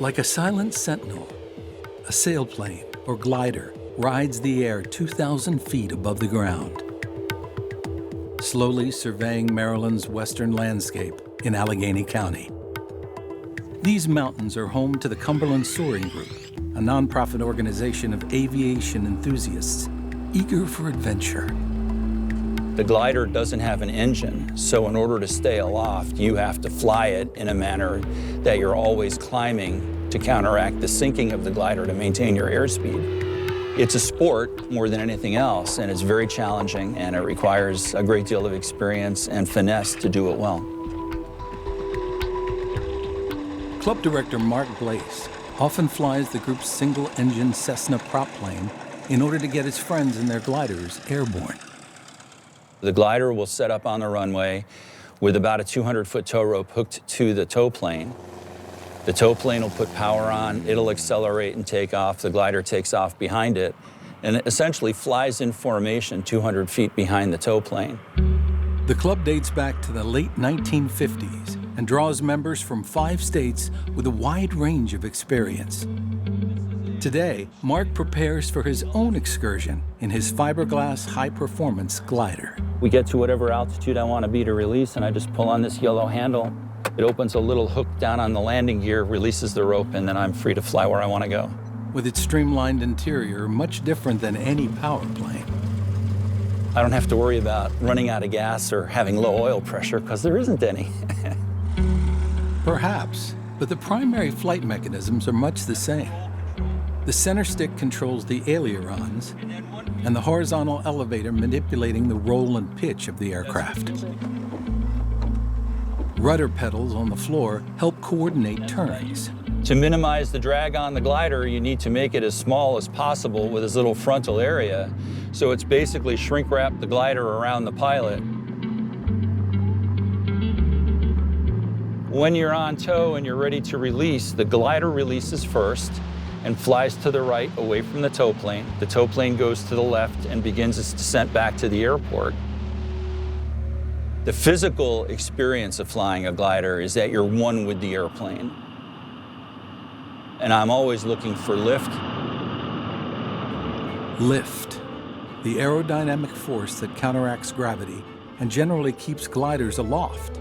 Like a silent sentinel, a sailplane or glider rides the air 2,000 feet above the ground, slowly surveying Maryland's western landscape in Allegany County. These mountains are home to the Cumberland Soaring Group, a nonprofit organization of aviation enthusiasts eager for adventure. The glider doesn't have an engine, so in order to stay aloft, you have to fly it in a manner that you're always climbing to counteract the sinking of the glider to maintain your airspeed. It's a sport more than anything else, and it's very challenging, and it requires a great deal of experience and finesse to do it well. Club director Mark Blaze often flies the group's single-engine Cessna prop plane in order to get his friends and their gliders airborne. The glider will set up on the runway with about a 200-foot tow rope hooked to the tow plane. The tow plane will put power on, it'll accelerate and take off, the glider takes off behind it, and it essentially flies in formation 200 feet behind the tow plane. The club dates back to the late 1950s and draws members from 5 states with a wide range of experience. Today, Mark prepares for his own excursion in his fiberglass high-performance glider. We get to whatever altitude I want to be to release, and I just pull on this yellow handle. It opens a little hook down on the landing gear, releases the rope, and then I'm free to fly where I want to go. With its streamlined interior, much different than any power plane. I don't have to worry about running out of gas or having low oil pressure, because there isn't any. Perhaps, but the primary flight mechanisms are much the same. The center stick controls the ailerons, and the horizontal elevator manipulating the roll and pitch of the aircraft. Rudder pedals on the floor help coordinate turns. To minimize the drag on the glider, you need to make it as small as possible with as little frontal area. So it's basically shrink wrap the glider around the pilot. When you're on tow and you're ready to release, the glider releases first and flies to the right away from the tow plane. The tow plane goes to the left and begins its descent back to the airport. The physical experience of flying a glider is that you're one with the airplane. And I'm always looking for lift. Lift, the aerodynamic force that counteracts gravity and generally keeps gliders aloft.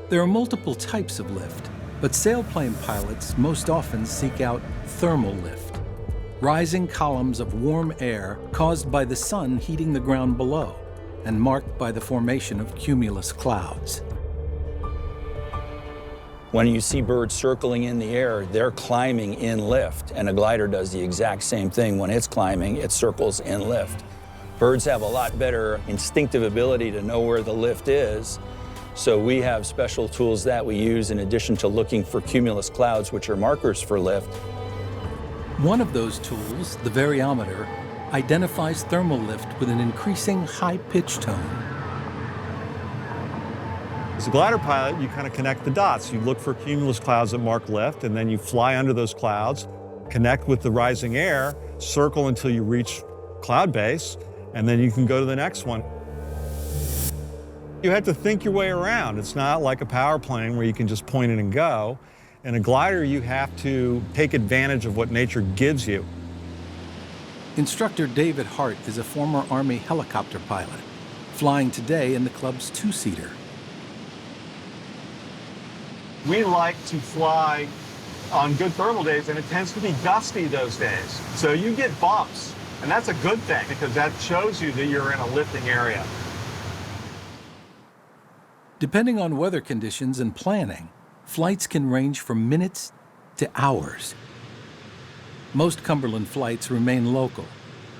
There are multiple types of lift, but sailplane pilots most often seek out thermal lift, rising columns of warm air caused by the sun heating the ground below and marked by the formation of cumulus clouds. When you see birds circling in the air, they're climbing in lift, and a glider does the exact same thing. When it's climbing, it circles in lift. Birds have a lot better instinctive ability to know where the lift is, so we have special tools that we use in addition to looking for cumulus clouds, which are markers for lift. One of those tools, the variometer, identifies thermal lift with an increasing high pitch tone. As a glider pilot, you kind of connect the dots. You look for cumulus clouds that mark lift, and then you fly under those clouds, connect with the rising air, circle until you reach cloud base, and then you can go to the next one. You have to think your way around. It's not like a power plane where you can just point it and go. In a glider, you have to take advantage of what nature gives you. Instructor David Hart is a former Army helicopter pilot, flying today in the club's 2-seater. We like to fly on good thermal days, and it tends to be gusty those days. So you get bumps, and that's a good thing because that shows you that you're in a lifting area. Depending on weather conditions and planning, flights can range from minutes to hours. Most Cumberland flights remain local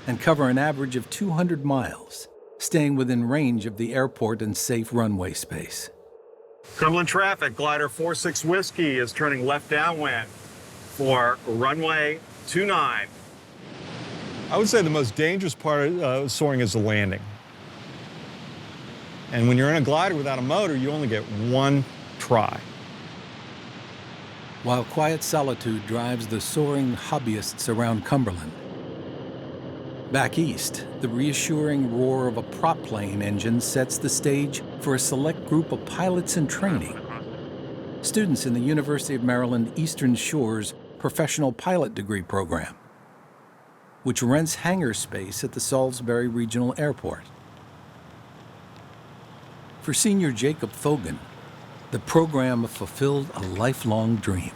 and cover an average of 200 miles, staying within range of the airport and safe runway space. Cumberland traffic, glider 46 Whiskey is turning left downwind for runway 29. I would say the most dangerous part of soaring is the landing. And when you're in a glider without a motor, you only get one try. While quiet solitude drives the soaring hobbyists around Cumberland, back east, the reassuring roar of a prop plane engine sets the stage for a select group of pilots in training. students in the University of Maryland Eastern Shore's Professional Pilot Degree program, which rents hangar space at the Salisbury Regional Airport. For senior Jacob Fogan, the program fulfilled a lifelong dream.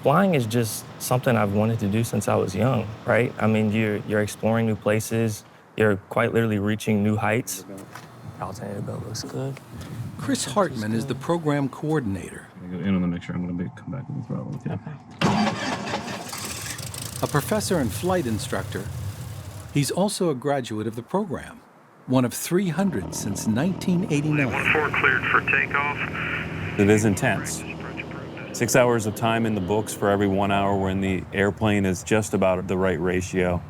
Flying is just something I've wanted to do since I was young, right? I mean, you're exploring new places. You're quite literally reaching new heights. Alternator belt looks good. Chris Hartman is the program coordinator. I'm gonna go in on the mixture. I'm going to come back with the throttle. Okay. A professor and flight instructor, he's also a graduate of the program, one of 300 since 1989. 14 cleared for takeoff. It is intense. 6 hours of time in the books for every 1 hour we're in the airplane is just about the right ratio.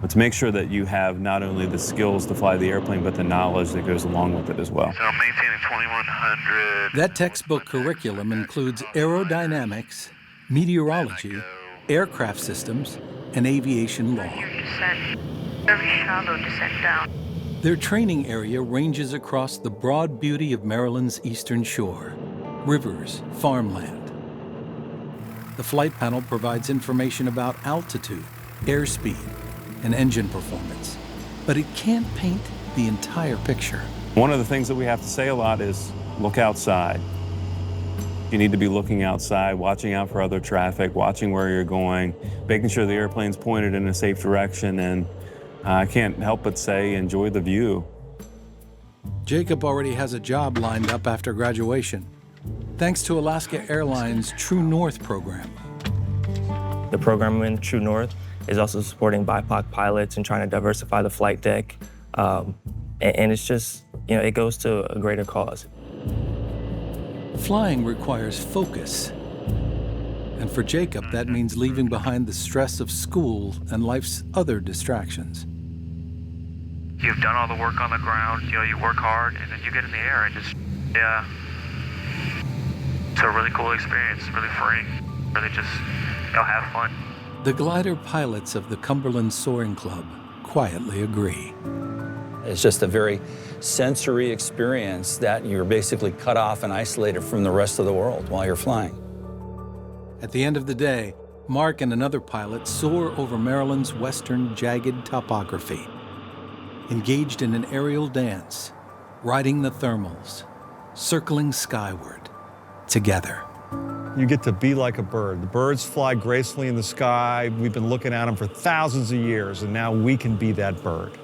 But to make sure that you have not only the skills to fly the airplane, but the knowledge that goes along with it as well. So I'm maintaining 2100. That textbook curriculum includes aerodynamics, meteorology, aircraft systems, and aviation law. Descent. Very shallow descent down. Their training area ranges across the broad beauty of Maryland's eastern shore, rivers, farmland. The flight panel provides information about altitude, airspeed, and engine performance, but it can't paint the entire picture. One of the things that we have to say a lot is look outside. You need to be looking outside, watching out for other traffic, watching where you're going, making sure the airplane's pointed in a safe direction, and I can't help but say enjoy the view. Jacob already has a job lined up after graduation, thanks to Alaska Airlines True North program. The program in True North is also supporting BIPOC pilots and trying to diversify the flight deck. And it's just, it goes to a greater cause. Flying requires focus. And for Jacob, that means leaving behind the stress of school and life's other distractions. You've done all the work on the ground, you work hard, and then you get in the air and just, it's a really cool experience, really freeing, really just, have fun. The glider pilots of the Cumberland Soaring Club quietly agree. It's just a very sensory experience that you're basically cut off and isolated from the rest of the world while you're flying. At the end of the day, Mark and another pilot soar over Maryland's western jagged topography, engaged in an aerial dance, riding the thermals, circling skyward, together. You get to be like a bird. The birds fly gracefully in the sky. We've been looking at them for thousands of years, and now we can be that bird.